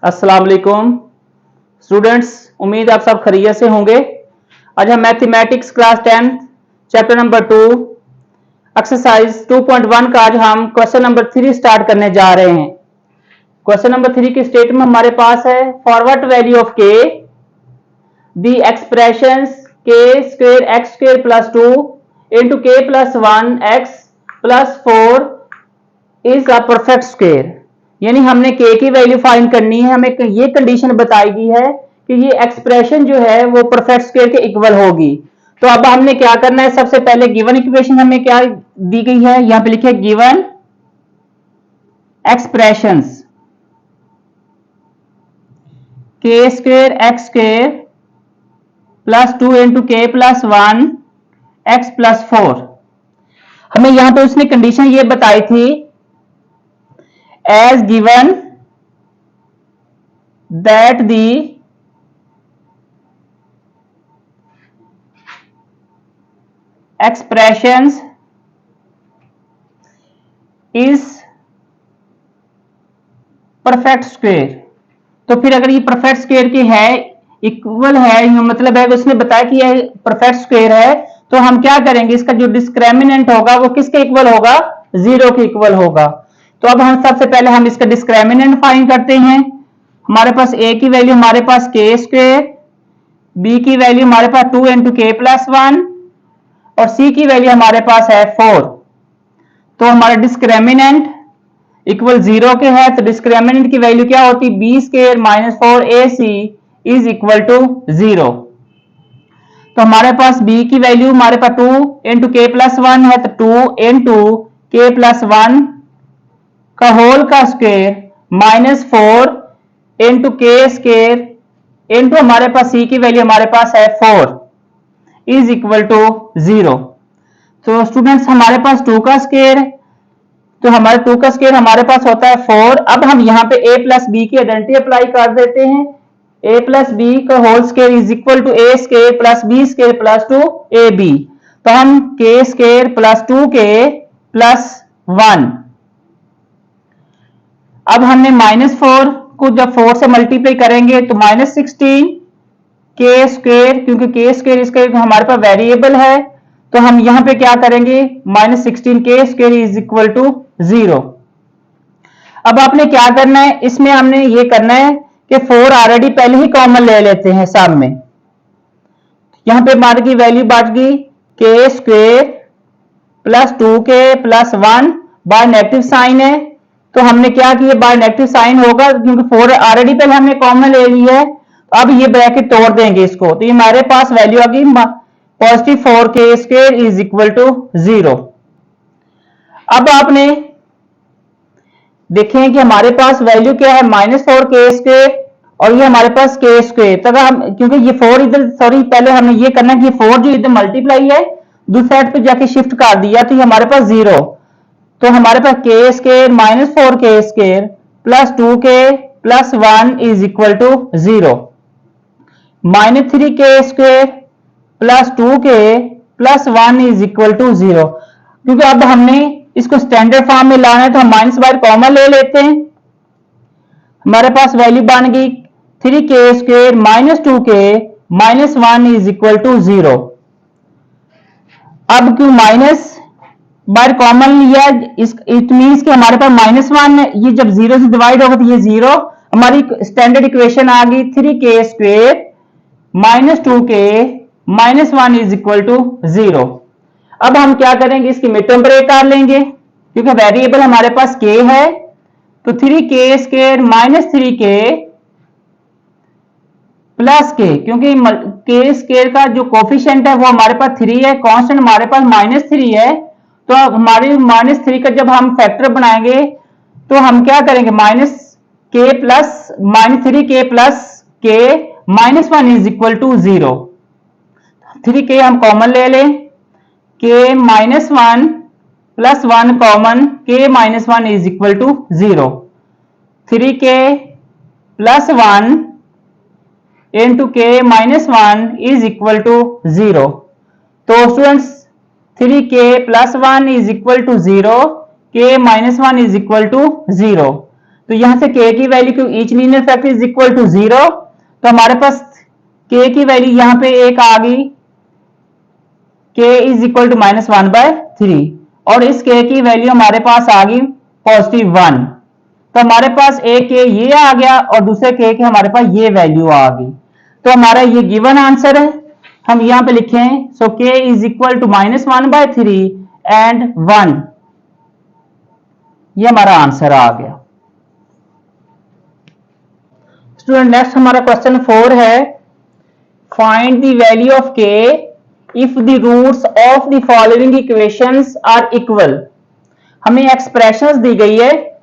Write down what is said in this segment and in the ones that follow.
अस्सलाम वालेकुम स्टूडेंट्स, उम्मीद आप सब खैरियत से होंगे। आज हम mathematics class 10 chapter number 2 exercise 2.1 का आज हम क्वेश्चन नंबर 3 स्टार्ट करने जा रहे हैं। क्वेश्चन नंबर 3 की स्टेटमेंट हमारे पास है, for what value of k the expressions k square x square plus 2 into के plus 1 x plus 4 is a perfect square. यानी हमने के की वैल्यू फाइंड करनी है। हमें ये कंडीशन बताई गई है कि ये एक्सप्रेशन जो है वो परफेक्ट स्क्वायर के इक्वल होगी। तो अब हमने क्या करना है, सबसे पहले गिवन इक्वेशन हमें क्या दी गई है, यहां पे लिखे given expressions k square x square plus 2 into के प्लस 1 एक्स प्लस 4। हमें यहां पे उसने कंडीशन ये बताई थी, as given that the expressions is perfect square. तो फिर अगर ये परफेक्ट स्क्वायर की है, इक्वल है, मतलब है उसने बताया कि ये परफेक्ट स्क्वायर है, तो हम क्या करेंगे, इसका जो डिस्क्रिमिनेंट होगा वो किसके इक्वल होगा, 0 के इक्वल होगा। तो अब हम सबसे पहले हम इसका डिस्क्रिमिनेंट फाइंड करते हैं। हमारे पास a की वैल्यू हमारे पास के स्क्वायर, b की वैल्यू हमारे पास 2 इंटू के प्लस 1 और c की वैल्यू हमारे पास है 4। तो हमारा डिस्क्रिमिनेंट इक्वल 0 के है, तो डिस्क्रिमिनेंट की वैल्यू क्या होती, B square minus 4ac is equal to 0। तो हमारे पास b की वैल्यू हमारे पास 2 इंटू के प्लस 1 है, तो 2 इंटू के प्लस 1 का होल का स्क्वायर माइनस 4 इंटू के स्क्वायर इंटू हमारे पास c की वैल्यू हमारे पास है 4 इज इक्वल टू 0। तो स्टूडेंट्स हमारे पास 2 का स्क्वायर, तो हमारे 2 का स्क्वायर हमारे पास होता है 4। अब हम यहाँ पे a प्लस बी की आइडेंटिटी अप्लाई कर देते हैं। a प्लस बी का whole square is equal to a square plus b square plus 2ab। तो हम k square plus 2k plus 1, अब हमने -4 को जब 4 से मल्टीप्लाई करेंगे तो -16 के स्क्वायर, क्योंकि के स्क्वायर इसका हमारे पास वेरिएबल है, तो हम यहां पे क्या करेंगे, -16 के स्क्वायर इज इक्वल टू 0। अब आपने क्या करना है, इसमें हमने ये करना है कि 4 ऑलरेडी पहले ही कॉमन ले लेते हैं सामने। यहां पे हमारे की वैल्यू बढ़ गई के square plus 2k plus 1 by negative sign है, तो हमने क्या किया, बाय नेगेटिव साइन होगा क्योंकि 4 ऑलरेडी पहले हमने कॉमन ले ली है। अब ये ब्रैकेट तोड़ देंगे इसको, तो ये हमारे पास वैल्यू आ गई positive 4k square is equal to 0। अब आपने देखें कि हमारे पास वैल्यू क्या है, -4k स्क्वायर और ये हमारे पास k स्क्वायर। तो हम, क्योंकि ये 4 इधर, सॉरी पहले हमने ये करना कि 4 जो इधर मल्टीप्लाई है दूसरी साइड पे जाके शिफ्ट कर दिया, तो ये हमारे पास 0। तो हमारे पास k square minus 4k square plus 2k plus 1 is equal to 0। -3k square plus 2k plus 1 is equal to 0। क्योंकि अब हमने इसको स्टैंडर्ड फॉर्म में लाना है, तो हम माइनस बाहर कॉमन ले लेते हैं। हमारे पास वैल्यू बन गई 3k square minus 2k minus 1 is equal to 0। अब क्यों माइनस बाहर कॉमन लिया, इट मींस कि हमारे पास -1, ये जब 0 से डिवाइड होगा तो ये 0, हमारी स्टैंडर्ड इक्वेशन आ गई 3k square minus 2k minus 1 is equal to 0। अब हम क्या करेंगे, इसकी मिड टर्म ब्रेक कर लेंगे, क्योंकि वेरिएबल हमारे पास k है, तो 3k square minus 3k plus k, क्योंकि k स्क्वायर का जो कोफिशिएंट है वो हमारे पास 3 है, कांस्टेंट हमारे पास -3 है। तो हमारे -3 का जब हम फैक्टर बनाएंगे तो हम क्या करेंगे, -3k plus k -1 is equal to 0। 3k हम कॉमन ले लें, k -1 plus 1 common, k -1 is equal to 0। 3k plus 1 into k -1 is equal to 0। तो students 3k plus 1 is equal to 0, k -1 is equal to 0। तो यहां से k की value क्यों each linear factor is equal to 0, तो हमारे पास k की वैल्यू यहां पे एक आ गई, k इज इक्वल टू -1/3 और इस k की वैल्यू हमारे पास आ गई +1। तो हमारे पास एक k ये आ गया और दूसरे k की हमारे पास ये वैल्यू आ गई। तो हमारा ये गिवन आंसर है, हम यहां पे लिखें so k is equal to -1/3 and 1, ये हमारा आंसर आ गया। स्टूडेंट नेक्स्ट हमारा क्वेश्चन 4 है, find the value of k if the roots of the following equations are equal. हमें एक्सप्रेशंस दी गई है,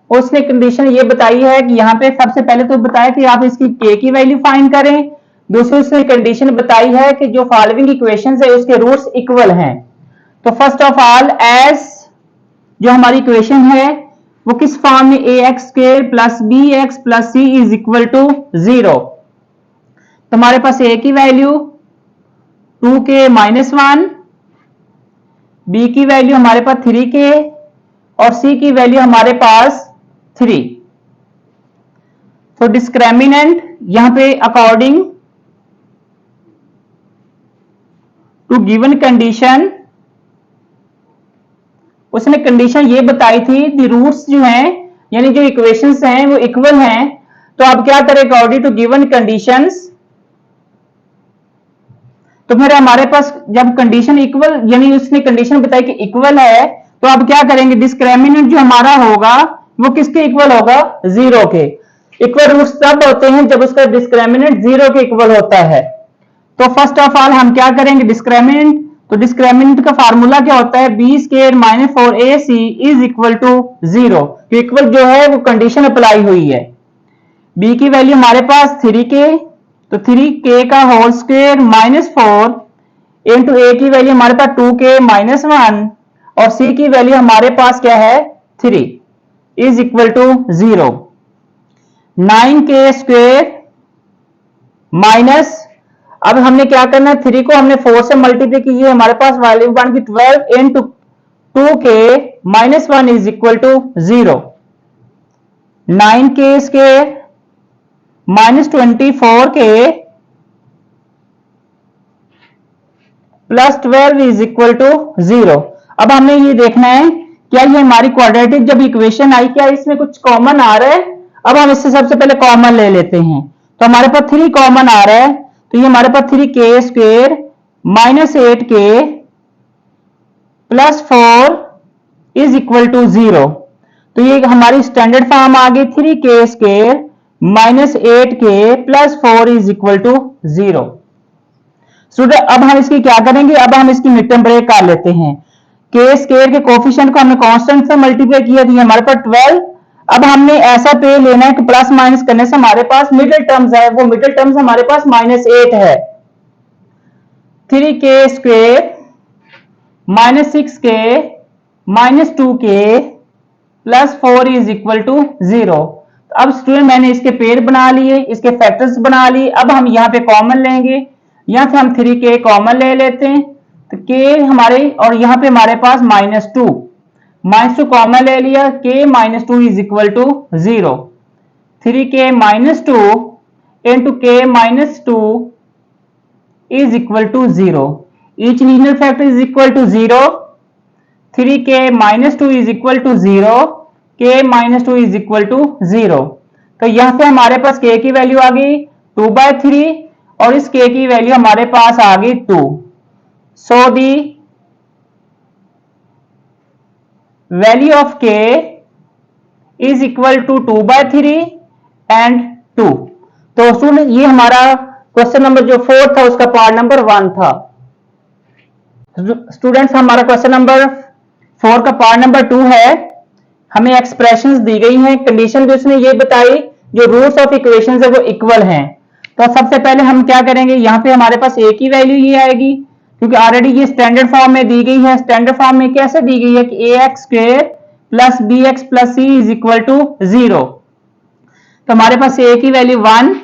उसने कंडीशन ये बताई है कि यहाँ पे सबसे पहले तो बताया कि आप इसकी k की वैल्यू फाइंड करें, दूसरी उसने कंडीशन बताई है कि जो फॉलोइंग इक्वेशंस है उसके रूट्स इक्वल हैं। तो फर्स्ट ऑफ ऑल एस जो हमारी इक्वेशन है वो किस फॉर्म में, ax² + bx + c is equal to 0। तो हमारे पास a की वैल्यू 2k - 1, b की वैल्यू हमारे पास 3k और c की वैल्यू हमारे पास 3। तो डिस्क्रिमिनेंट यहां पे अकॉर्डिंग टू गिवन कंडीशन, उसने कंडीशन ये बताई थी दी रूट्स जो हैं यानी जो इक्वेशंस हैं वो इक्वल हैं। तो आप क्या करें, अकॉर्डिंग टू गिवन कंडीशंस, तो फिर हमारे पास जब कंडीशन इक्वल यानी उसने कंडीशन बताई कि इक्वल है, तो आप क्या करेंगे, डिस्क्रिमिनेंट जो हमारा होगा वो किसके इक्वल होगा, 0 के। इक्वल रूट्स तब होते हैं जब उसका डिस्क्रिमिनेंट 0 के इक्वल होता है। तो फर्स्ट ऑफ ऑल हम क्या करेंगे, डिस्क्रिमिनेंट, तो डिस्क्रिमिनेंट का फार्मूला क्या होता है, b² - 4ac is equal to 0। Equal जो है वो कंडीशन अप्लाई हुई है। b की वैल्यू हमारे पास 3k, तो 3k का होल स्क्वायर -4 इंटू a की वैल्यू हमारे पास 2k - 1 और c की वैल्यू हमारे पास क्या है 3 is equal to 0। 9k² minus, अब हमने क्या करना है, 3 को हमने 4 से मल्टीप्लाई कीजिए, हमारे पास वैल्यू बन गई 12 into 2k - 1 is equal to 0। 9k² -24k + 12 is equal to 0। अब हमें ये देखना है क्या ये हमारी क्वाड्रेटिक जब इक्वेशन आई क्या इसमें कुछ कॉमन आ रहा है। अब हम इससे सबसे पहले कॉमन ले लेते हैं, तो हमारे पास 3 कॉमन आ रहा है, तो ये हमारे पास 3k² - 8k + 4 is equal to 0। तो ये हमारी स्टैंडर्ड फॉर्म आ गई 3k² - 8k + 4 is equal to 0। Student अब हम इसकी क्या करेंगे, अब हम इसकी मिड टर्म ब्रेक कर लेते हैं। k² के कोफिशिएंट को हमने कांस्टेंट से मल्टीप्लाई किया तो ये हमारे पास 12। अब हमने ऐसा पे लेना है कि प्लस माइनस करने से हमारे पास मिडिल टर्म्स है, वो मिडिल टर्म्स हमारे पास -8 है। 3k² - 6k - 2k + 4 is equal to 0। अब स्टूडेंट मैंने इसके पेयर बना लिए, इसके फैक्टर्स बना लिए। अब हम यहाँ पे कॉमन लेंगे, यहां से हम 3k कॉमन ले लेते हैं, तो k हमारे और यहाँ पे हमारे पास -2 कॉमन ले लिया, k - 2 is equal to 0। 3k - 2 into k - 2 is equal to 0। Each linear factor is equal to 0। 3k - 2 is equal to 0, k - 2 is equal to 0। तो यहां से हमारे पास k की वैल्यू आ गई 2/3 और इस k की वैल्यू हमारे पास आ गई 2। So the value of k is equal to 2/3 and 2। तो स्टूडेंट ये हमारा क्वेश्चन नंबर जो 4 था उसका पार्ट नंबर 1 था। स्टूडेंट्स हमारा क्वेश्चन नंबर 4 का पार्ट नंबर 2 है। हमें एक्सप्रेशंस दी गई हैं, कंडीशन भी उसने ये बताई जो रूट्स ऑफ इक्वेशंस है वो इक्वल हैं। तो सबसे पहले हम क्या करेंगे, यहाँ पे हमारे पास a की वैल्यू ये आएगी क्योंकि ऑलरेडी ये स्टैंडर्ड फॉर्म में दी गई है। स्टैंडर्ड फॉर्म में कैसे दी गई है कि ax² + bx + c is equal to 0। तो हमारे पास a की वैल्यू 1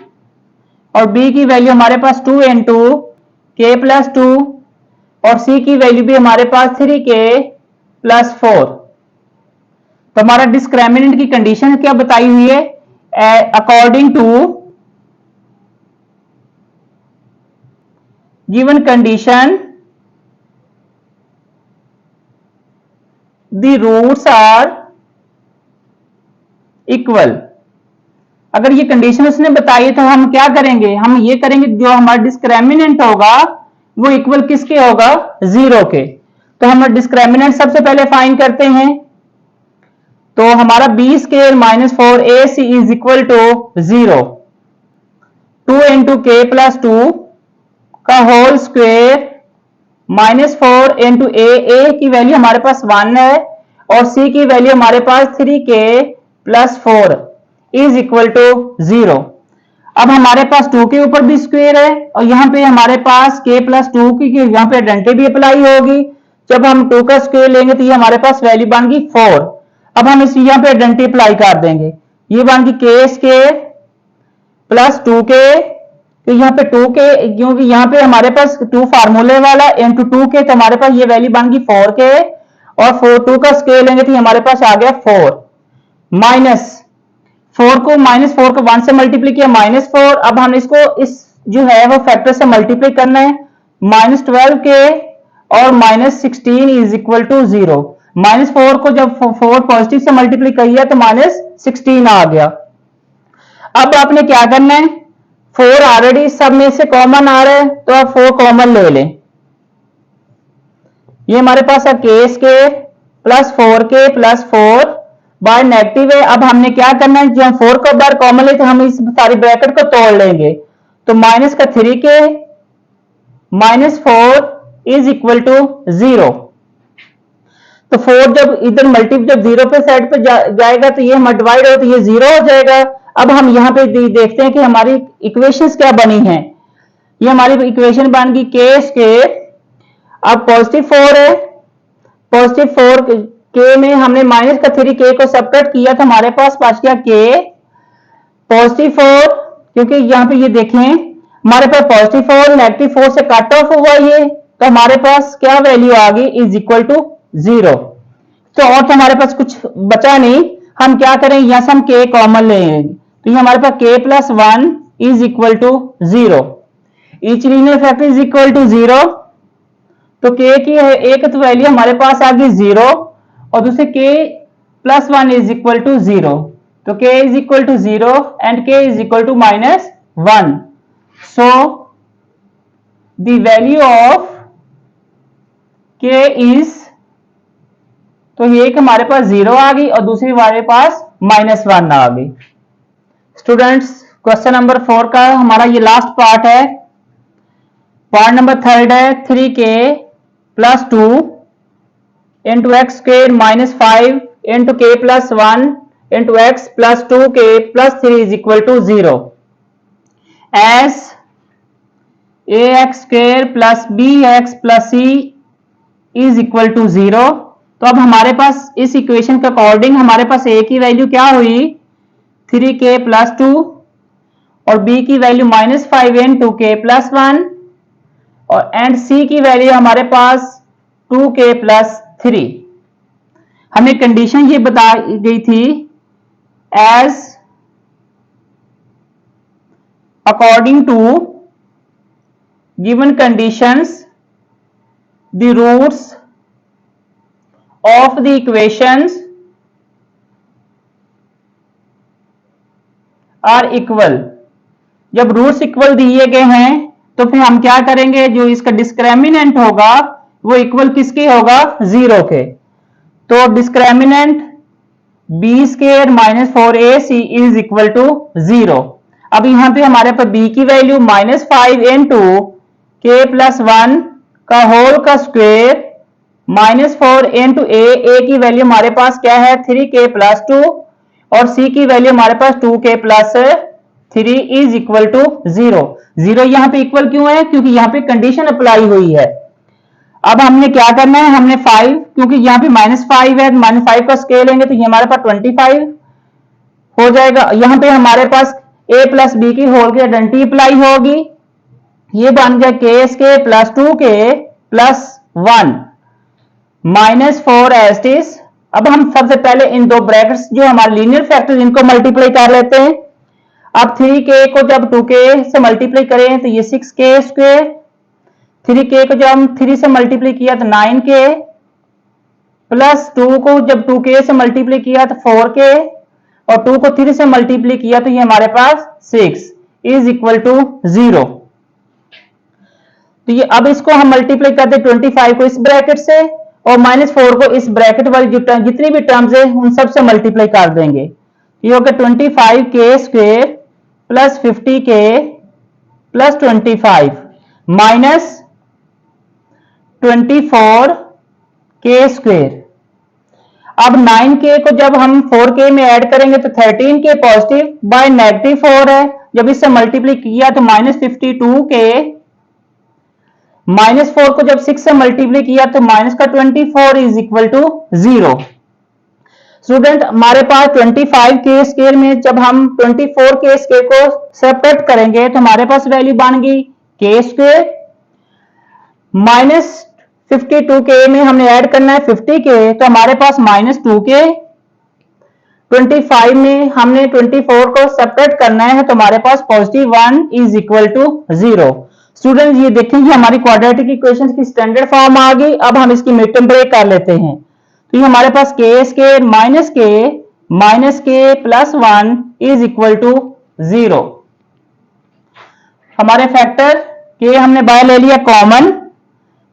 और b की वैल्यू हमारे पास 2 इंटू k + 2 और c की वैल्यू भी हमारे पास 3k + 4। तो हमारा डिस्क्रिमिनेंट की कंडीशन क्या बताई हुई है, according to given condition the roots are equal. अगर ये कंडीशन उसने बताई तो हम क्या करेंगे, हम ये करेंगे जो हमारा डिस्क्रिमिनेंट होगा वो इक्वल किसके होगा, जीरो के। तो हम डिस्क्रिमिनेंट सबसे पहले फाइंड करते हैं। तो हमारा B square minus 4ac is equal to 0, 2 into के प्लस 2 का whole square minus 4 into A की वैल्यू हमारे पास 1 है और सी की वैल्यू हमारे पास 3k plus 4 is equal to 0। अब हमारे पास 2 के ऊपर भी स्क्वायर है और यहाँ पे हमारे पास k प्लस 2 की यहाँ पे आइडेंटिटी भी अप्लाई होगी। जब हम 2 का स्क्वायर लेंगे तो ये हमारे पास वैल्यू बन गई 4। अब हम इस यहाँ पे आइडेंटिटी अप्लाई कर देंगे, ये बन गई k स्क्वायर प्लस 2k। तो यहाँ पे 2k क्योंकि यहाँ पे हमारे पास 2 फार्मूले वाला इंटू 2k, तो हमारे पास ये वैल्यू बन गई 4k और 2 का स्क्वायर लेंगे तो हमारे पास आ गया 4 माइनस 4 को -4 को 1 से मल्टीप्लाई किया -4। अब हम इसको इस जो है वो फैक्टर से मल्टीप्लाई करना है, -12k और -16 इज इक्वल टू 0। -4 को जब 4 पॉजिटिव से मल्टीप्लाई किया तो -16 आ गया। अब आपने क्या करना है, 4 ऑलरेडी सब में से कॉमन आ रहा है तो आप 4 कॉमन ले लें। ये हमारे पास है k square plus 4k plus 4 by negative है। अब हमने क्या करना है, जब हम 4 को बार कॉमन ले तो हम इस सारी ब्रैकेट को तोड़ लेंगे। तो माइनस का 3k minus 4 is equal to 0। तो 4 जब इधर मल्टीप्ल जब 0 पे साइड पे जाएगा तो ये हमारा डिवाइड हो तो ये 0 हो जाएगा। अब हम यहाँ पे देखते हैं कि हमारी इक्वेशंस क्या बनी हैं। ये हमारी इक्वेशन बन गई k स्क्वायर, अब पॉजिटिव 4 है, पॉजिटिव 4 k में हमने माइनस का 3k को सबट्रैक्ट किया तो हमारे पास बच गया k पॉजिटिव 4, क्योंकि यहाँ पे ये देखें हमारे पास पॉजिटिव 4 नेगेटिव 4 से कट ऑफ हुआ ये, तो हमारे पास क्या वैल्यू आ गई इज इक्वल टू 0। तो और तो हमारे पास कुछ बचा नहीं, हम क्या करें यहां से हम k कॉमन लेंगे तो ये हमारे पास k plus 1 is equal to 0। Each linear factor is equal to 0। तो k की एक तो वैल्यू हमारे पास आ गई 0 और दूसरे k plus 1 is equal to 0। तो k is equal to 0 and k is equal to -1। So the value of k is, तो ये एक हमारे पास 0 आ गई और दूसरी हमारे पास -1 आ गई। स्टूडेंट्स क्वेश्चन नंबर 4 का हमारा ये लास्ट पार्ट है। पार्ट नंबर 3 है 3k plus 2 into X square minus 5 into k plus 1 into X plus 2k plus 3 is equal to 0 as ax square plus bx plus c is equal to 0। तो अब हमारे पास इस equation के according हमारे पास a की value क्या हुई 3k प्लस 2 और b की वैल्यू -5 इंटू k प्लस 1 और एंड c की वैल्यू हमारे पास 2k प्लस 3। हमें कंडीशन ये बताई गई थी as according to given conditions the roots of the equations are equal. जब रूट्स इक्वल दिए गए हैं तो फिर हम क्या करेंगे, जो इसका डिस्क्रिमिनेंट होगा वो इक्वल किसके होगा 0 के। तो discriminant B square minus 4ac is equal to 0। अब यहां पे हमारे पास b की वैल्यू -5 इंटू k प्लस 1 का होल का स्क्वायर -4 इंटू a की वैल्यू हमारे पास क्या है 3k प्लस 2 और c की वैल्यू हमारे पास 2k plus 3 is equal to 0। 0 यहाँ पे इक्वल क्यों है, क्योंकि यहाँ पे कंडीशन अप्लाई हुई है। अब हमने क्या करना है, हमने 5 क्योंकि यहाँ पे -5 है, -5 का स्केल लेंगे तो ये हमारे पास 25 हो जाएगा। यहाँ पे हमारे पास a प्लस बी की होल की आइडेंटिटी अप्लाई होगी, ये बन गया k square plus 2k plus 1 -4 as it is. अब हम सबसे पहले इन दो ब्रैकेट्स जो हमारे लीनियर फैक्टर इनको मल्टीप्लाई कर लेते हैं। अब 3k को जब 2k से मल्टीप्लाई करें तो ये 6k स्क्वायर, 3k को जब हम 3 से मल्टीप्लाई किया तो 9k, प्लस 2 को जब 2k से मल्टीप्लाई किया तो 4k, और 2 को 3 से मल्टीप्लाई किया तो ये हमारे पास 6 इज इक्वल टू 0। तो ये अब इसको हम मल्टीप्लाई करते 25 को इस ब्रैकेट से और -4 को इस ब्रैकेट वाली जो जितनी भी टर्म्स है उन सब से मल्टीप्लाई कर देंगे। ये होगा 25k square plus 50k plus 25 minus 24k square. अब 9k को जब हम 4k में ऐड करेंगे तो 13k पॉजिटिव बाय -4 है, जब इससे मल्टीप्लाई किया तो -52k, -4 को जब 6 से मल्टीप्लाई किया तो -24 इज इक्वल टू 0। स्टूडेंट हमारे पास 25k स्क्वायर में जब हम 24k स्क्वायर को सेपरेट करेंगे तो हमारे पास वैल्यू बन गई k स्क्वायर, -52k में हमने ऐड करना है 50k तो हमारे पास -2k, 25 में हमने 24 को सेपरेट करना है तो हमारे पास +1 इज इक्वल टू 0। स्टूडेंट ये देखेंगे हमारी क्वाड्रेटिक इक्वेशन की स्टैंडर्ड फॉर्म आ गई। अब हम इसकी मिड टर्म ब्रेक कर लेते हैं। तो ये हमारे पास k square minus k plus 1 is equal to 0। हमारे फैक्टर k हमने बाहर ले लिया कॉमन,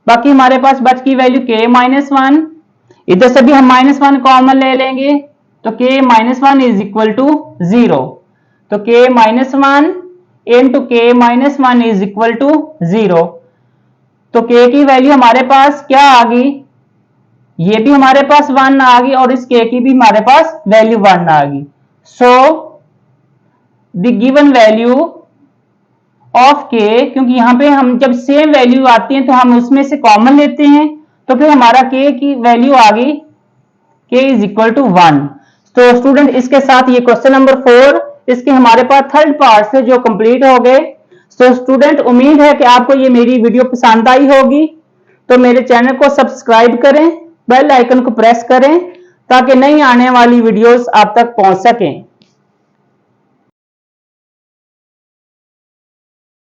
बाकी हमारे पास बच की वैल्यू k -1, इधर से भी हम -1 कॉमन ले लेंगे तो k -1 इज इक्वल टू 0। तो k -1 into k -1 is equal to 0। तो k की वैल्यू हमारे पास क्या आ गई, ये भी हमारे पास 1 आ गई और इस k की भी हमारे पास वैल्यू 1 आ गई। So the given value of k, क्योंकि यहां पे हम जब सेम वैल्यू आती है तो हम उसमें से कॉमन लेते हैं, तो फिर हमारा k की वैल्यू आ गई k इज इक्वल टू 1। तो स्टूडेंट इसके साथ ये क्वेश्चन नंबर 4 इसके हमारे पास थर्ड पार्ट से जो कंप्लीट हो गए। तो स्टूडेंट उम्मीद है कि आपको ये मेरी वीडियो पसंद आई होगी, तो मेरे चैनल को सब्सक्राइब करें, बेल आइकन को प्रेस करें ताकि नई आने वाली वीडियोस आप तक पहुंच सकें।